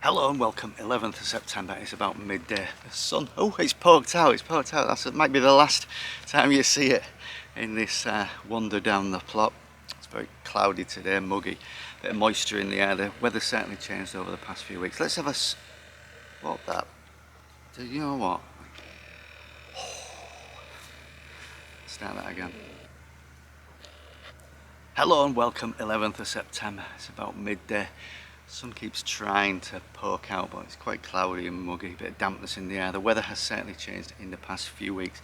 Hello and welcome, 11th of September, it's about midday. The sun, oh it's poked out, that might be the last time you see it in this wander down the plot. It's very cloudy today, muggy, bit of moisture in the air, the weather's certainly changed over the past few weeks. Let's have a, what that, do you know what? Start that again. Hello and welcome, 11th of September, it's about midday. Sun keeps trying to poke out, but it's quite cloudy and muggy, a bit of dampness in the air. The weather has certainly changed in the past few weeks.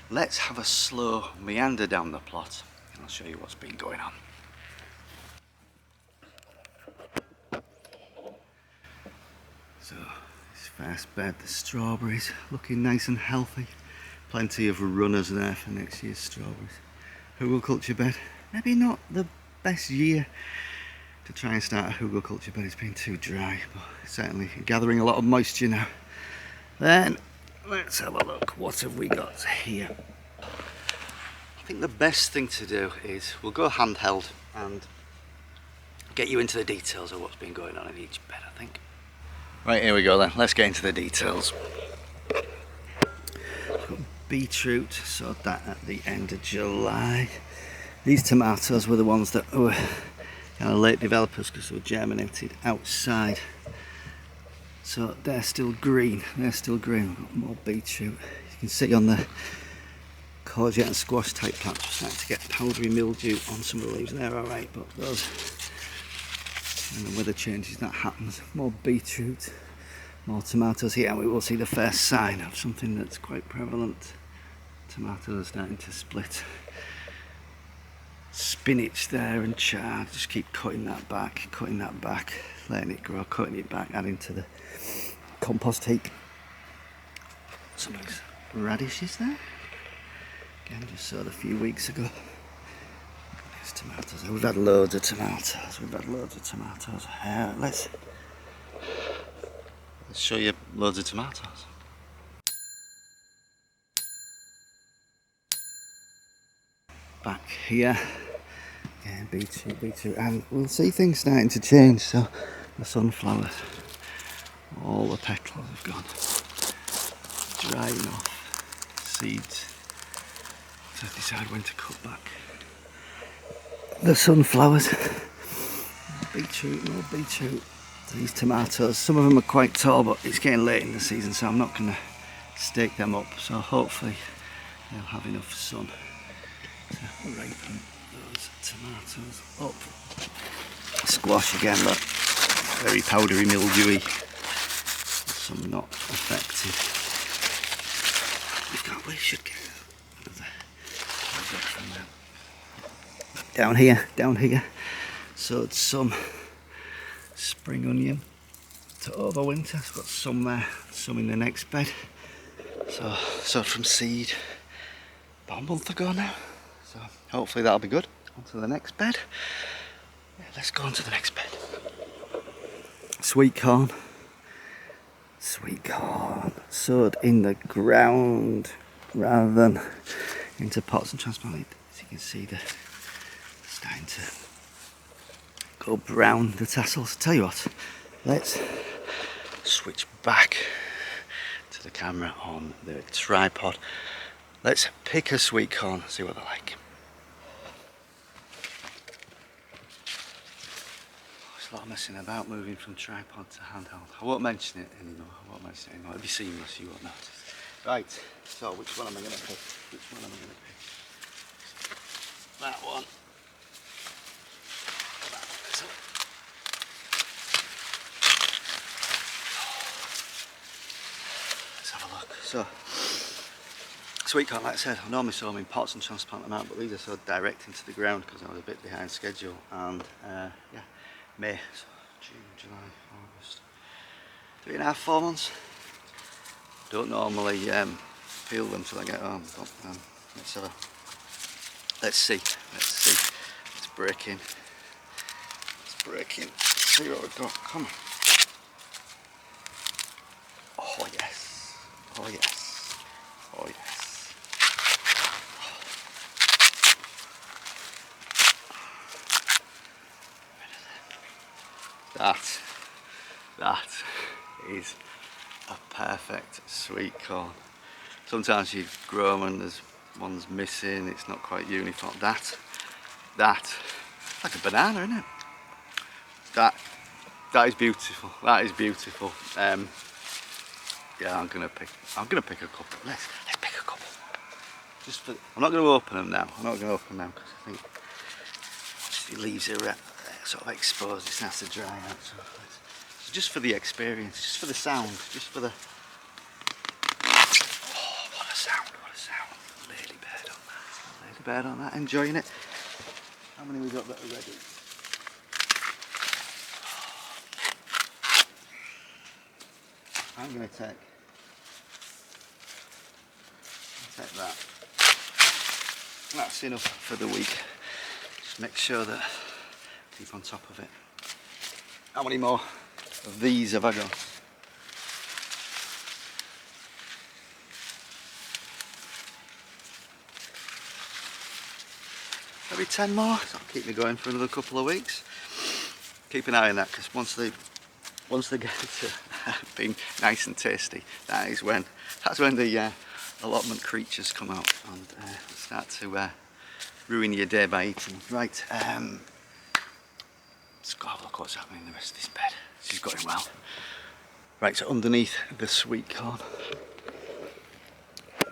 Let's have a slow meander down the plot and I'll show you what's been going on. So this first bed, the strawberries, looking nice and healthy. Plenty of runners there for next year's strawberries. Hugelkultur bed, maybe not the best year to try and start a hugelkultur bed, it's been too dry, but certainly gathering a lot of moisture now. Then let's have a look, what have we got here? I think the best thing to do is we'll go handheld and get you into the details of what's been going on in each bed, I think. Right, here we go then, let's get into the details. Got beetroot, sowed that at the end of July. These tomatoes were the ones that were kind of late developers because they were germinated outside, so they're still green. We've got more beetroot. You can see on the courgette and squash type plants we're starting to get powdery mildew on some of the leaves. They're alright, but those, when the weather changes, that happens. More beetroot, more tomatoes here, and we will see the first sign of something that's quite prevalent. Tomatoes are starting to split. Spinach there and chard, just keep cutting that back, letting it grow, cutting it back, adding to the compost heap. Some nice radishes there, again just sowed a few weeks ago. There's tomatoes, we've had loads of tomatoes, let's show you loads of tomatoes. Back here, again beetroot, and we'll see things starting to change. So the sunflowers, all the petals have gone, drying off, seeds, so decide when to cut back. The sunflowers, more beetroot, these tomatoes, some of them are quite tall, but it's getting late in the season, so I'm not going to stake them up, so hopefully they'll have enough sun to ripen those tomatoes up. Squash again, look, very powdery, mildewy, some not affected. We should get another from them. Down here, sowed some spring onion to overwinter. I've got some there, some in the next bed. So sowed from seed about a month ago now. So hopefully that'll be good. On to the next bed. Yeah, let's go on to the next bed. Sweet corn, sowed in the ground rather than into pots and transplanted. As you can see, they're starting to go brown, the tassels. Tell you what, let's switch back to the camera on the tripod. Let's pick a sweet corn, see what they're like. There's a lot of messing about, moving from tripod to handheld. I won't mention it anymore, It'll be seamless, you won't notice. Right, so which one am I going to pick? That one. Let's have a look. So, sweet corn, like I said, I normally sow them in pots and transplant them out, but these are sowed direct into the ground because I was a bit behind schedule. And yeah, May, so June, July, August, 3.5, 4 months. Don't normally peel them till I get home, but let's see, let's break in, see what we've got, come on. Oh yes. That is a perfect sweet corn. Sometimes you grow them and there's one's missing, it's not quite uniform. That, like a banana, isn't it? That is beautiful. That is beautiful. Yeah, I'm gonna pick a couple. Let's pick a couple. Just for, I'm not gonna open them now. I'm not gonna open them because I think the leaves are sort of exposed. It's nice to dry out. So just for the experience, just for the sound, just for the. Oh, what a sound! What a sound! Ladybird on that. Ladybird on that. Enjoying it. How many we got that are ready? I'm gonna take that. That's enough for the week. Just make sure that keep on top of it. How many more of these have I got? Maybe 10 more. That'll keep me going for another couple of weeks. Keep an eye on that because once they get to being nice and tasty, that's when the allotment creatures come out and start to ruin your day by eating. Right, let's go have a look what's happening in the rest of this bed. She's going well. Right, so underneath the sweet corn,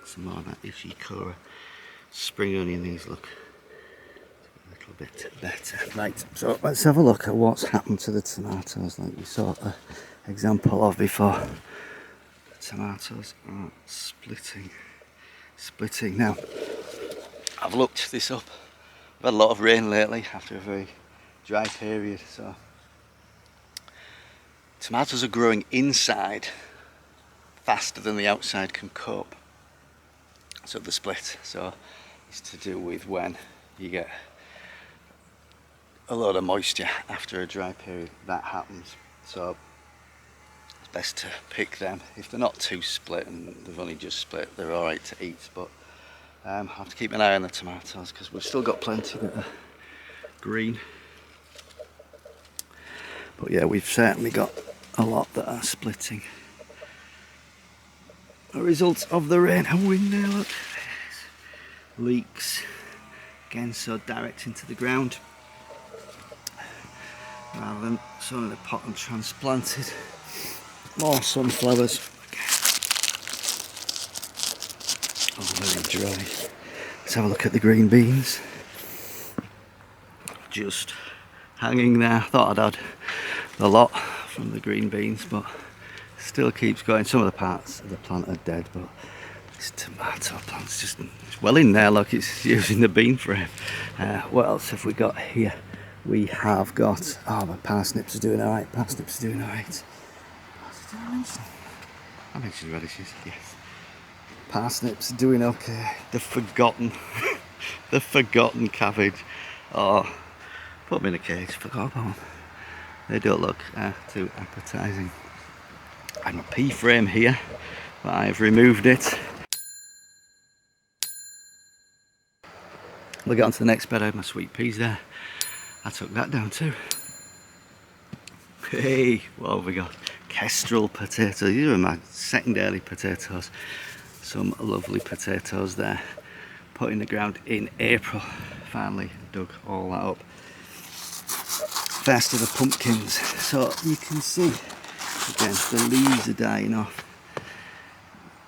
some more of that Ishikura spring onion. These look a little bit better. Right, so let's have a look at what's happened to the tomatoes, like we saw an example of before. The tomatoes are splitting. Now, I've looked this up. We've had a lot of rain lately after a very dry period, so tomatoes are growing inside faster than the outside can cope. So the split. So it's to do with when you get a lot of moisture after a dry period. That happens. So it's best to pick them. If they're not too split and they've only just split, they're alright to eat. But I have to keep an eye on the tomatoes because we've still got plenty that are green. But yeah, we've certainly got a lot that are splitting. A result of the rain and wind there, look. Leaks. Again, so direct into the ground. Rather than sown in a pot and transplanted. More sunflowers. Oh, very dry. Let's have a look at the green beans. Just hanging there. Thought I'd had a lot from the green beans, but still keeps going. Some of the parts of the plant are dead, but this tomato plant's just it's well in there. Look, it's using the bean frame. What else have we got here? We have got, oh, my parsnips are doing alright. I mentioned radishes, yes. Parsnips are doing okay. The forgotten cabbage. Oh, put them in a cage, forgot about them. They don't look too appetising. I have my pea frame here, but I've removed it. We'll get on to the next bed. I have my sweet peas there. I took that down too. Hey, what have we got? Kestrel potatoes. These are my secondary potatoes. Some lovely potatoes there. Put in the ground in April. Finally dug all that up. First of the pumpkins. So you can see, again, the leaves are dying off.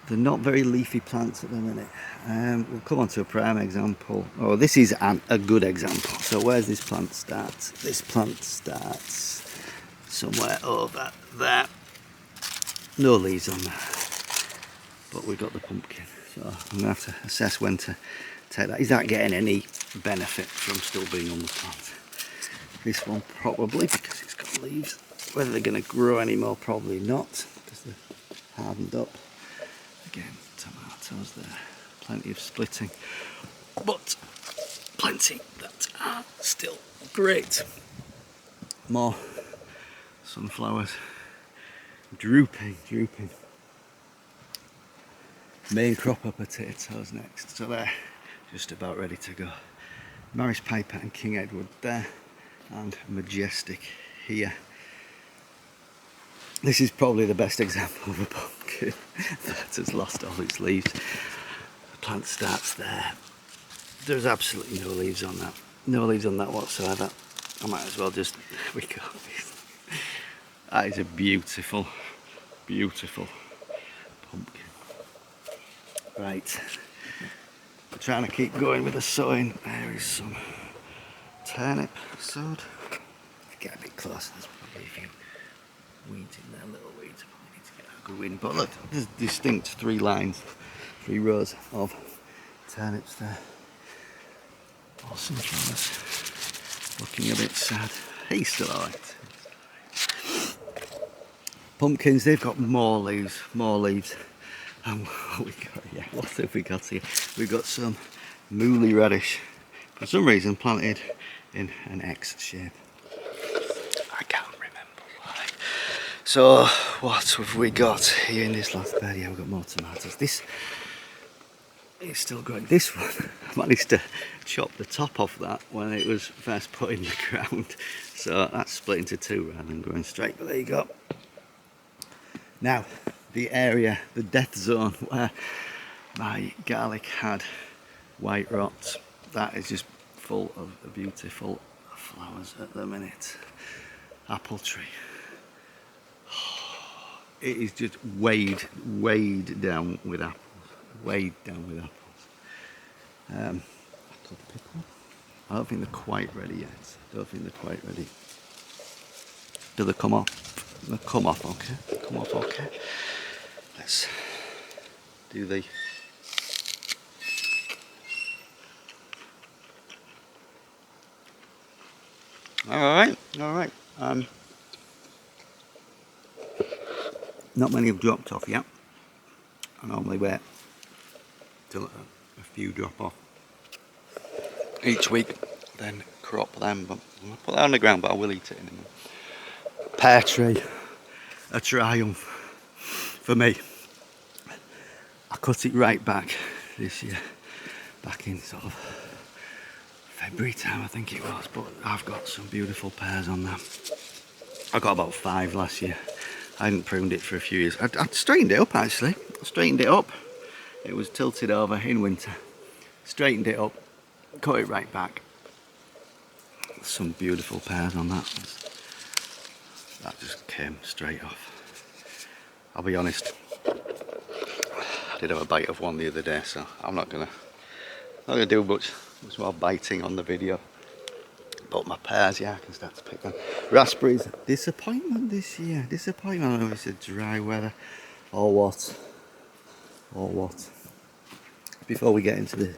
They're not very leafy plants at the minute. We'll come on to a prime example. Oh, this is a good example. So where's this plant start? This plant starts somewhere over there. No leaves on that. But we've got the pumpkin. So I'm going to have to assess when to take that. Is that getting any benefit from still being on the plant? This one probably, because it's got leaves. Whether they're going to grow anymore, probably not, because they're hardened up. Again, tomatoes there, plenty of splitting, but plenty that are still great. More sunflowers, drooping. Main crop of potatoes next, so they're just about ready to go. Maris Piper and King Edward there, and Majestic here. This is probably the best example of a pumpkin that has lost all its leaves. The plant starts there. There's absolutely no leaves on that. No leaves on that whatsoever. I might as well just... we got this. That is a beautiful, beautiful pumpkin. Right. We're trying to keep going with the sowing. There is some turnip sowed. Get a bit closer. There's probably a few weeds in there, little weeds. Probably need to get a good wind. But look, there's distinct 3 lines, 3 rows of turnips there. Awesome flowers. Looking a bit sad. He's still alright. Pumpkins, they've got more leaves. And what we got, yeah, what have we got here? We've got some mooly radish. For some reason planted in an X shape. I can't remember why. So what have we got here in this last bed? Yeah, we've got more tomatoes. This is still growing. This one, I managed to chop the top off that when it was first put in the ground. So that's split into 2 rather than going straight, but there you go. Now, the area, the death zone where my garlic had white rot, that is just full of beautiful flowers at the minute. Apple tree. It is just weighed down with apples. Weighed down with apples. Apple pickle. I don't think they're quite ready yet. Do they come off? They come off okay. Let's do the... Alright. Not many have dropped off yet. I normally wait till a few drop off each week, then crop them, but I'll put that on the ground, but I will eat it in a minute. Pear tree, a triumph for me. I cut it right back this year, back in sort of February time I think it was, but I've got some beautiful pears on that. I got about 5 last year. I hadn't pruned it for a few years. I straightened it up actually. It was tilted over in winter. Straightened it up, cut it right back. Some beautiful pears on that. That just came straight off. I'll be honest, I did have a bite of one the other day, so I'm not gonna do much more biting on the video. But my pears, yeah, I can start to pick them. Raspberries, disappointment this year. Disappointment. I don't know if it's a dry weather or what. Before we get into the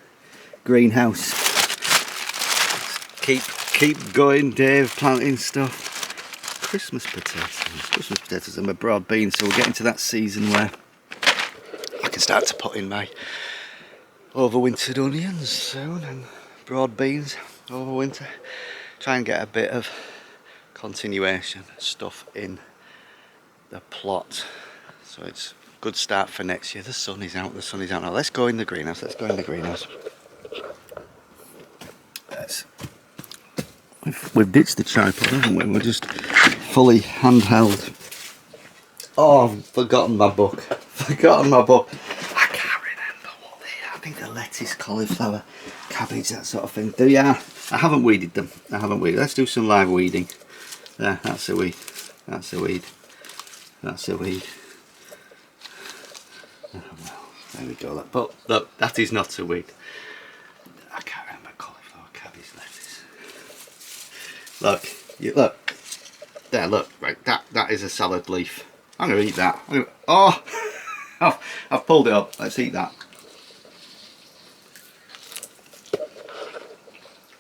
greenhouse, keep going, Dave, planting stuff. Christmas potatoes and my broad beans. So we're getting to that season where I can start to put in my overwintered onions soon and broad beans over winter. Try and get a bit of continuation stuff in the plot, so it's a good start for next year. The sun is out now. Let's go in the greenhouse. We've ditched the tripod, haven't we? We're just fully handheld. Oh, I've forgotten my book. I can't remember what they are. I think they're lettuce, cauliflower, cabbage, that sort of thing. Yeah, I haven't weeded them. Let's do some live weeding. There, that's a weed. Oh, well, there we go. But look, that is not a weed. I can't remember cauliflower, cabbage, lettuce. Look. There, look. Right, that is a salad leaf. I'm gonna eat that. Oh, I've pulled it up. Let's eat that.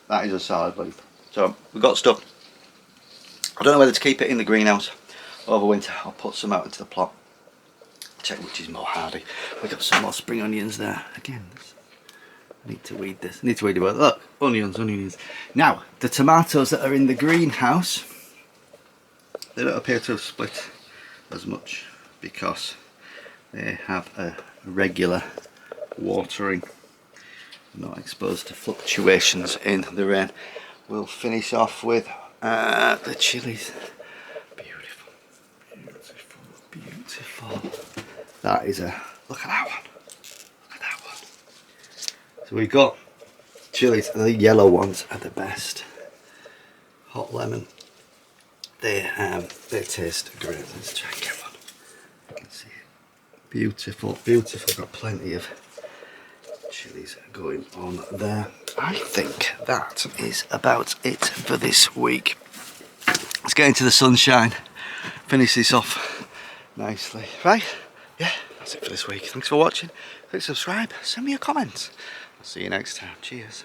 That is a salad leaf. So we've got stuff. I don't know whether to keep it in the greenhouse over winter. I'll put some out into the plot. Check which is more hardy. We've got some more spring onions there. Again, I need to weed this. Look, onions. Now, the tomatoes that are in the greenhouse, they don't appear to have split as much because they have a regular watering, not exposed to fluctuations in the rain. We'll finish off with the chilies. Beautiful. beautiful. That is a, look at that one. Look at that one. So we've got chilies, and the yellow ones are the best. Hot lemon. They taste great. Let's try and get one. You can see it. Beautiful, beautiful. Got plenty of chilies going on there. I think that is about it for this week. Let's get into the sunshine, finish this off nicely. Right, yeah, that's it for this week. Thanks for watching. Click subscribe, send me a comment. I'll see you next time. Cheers.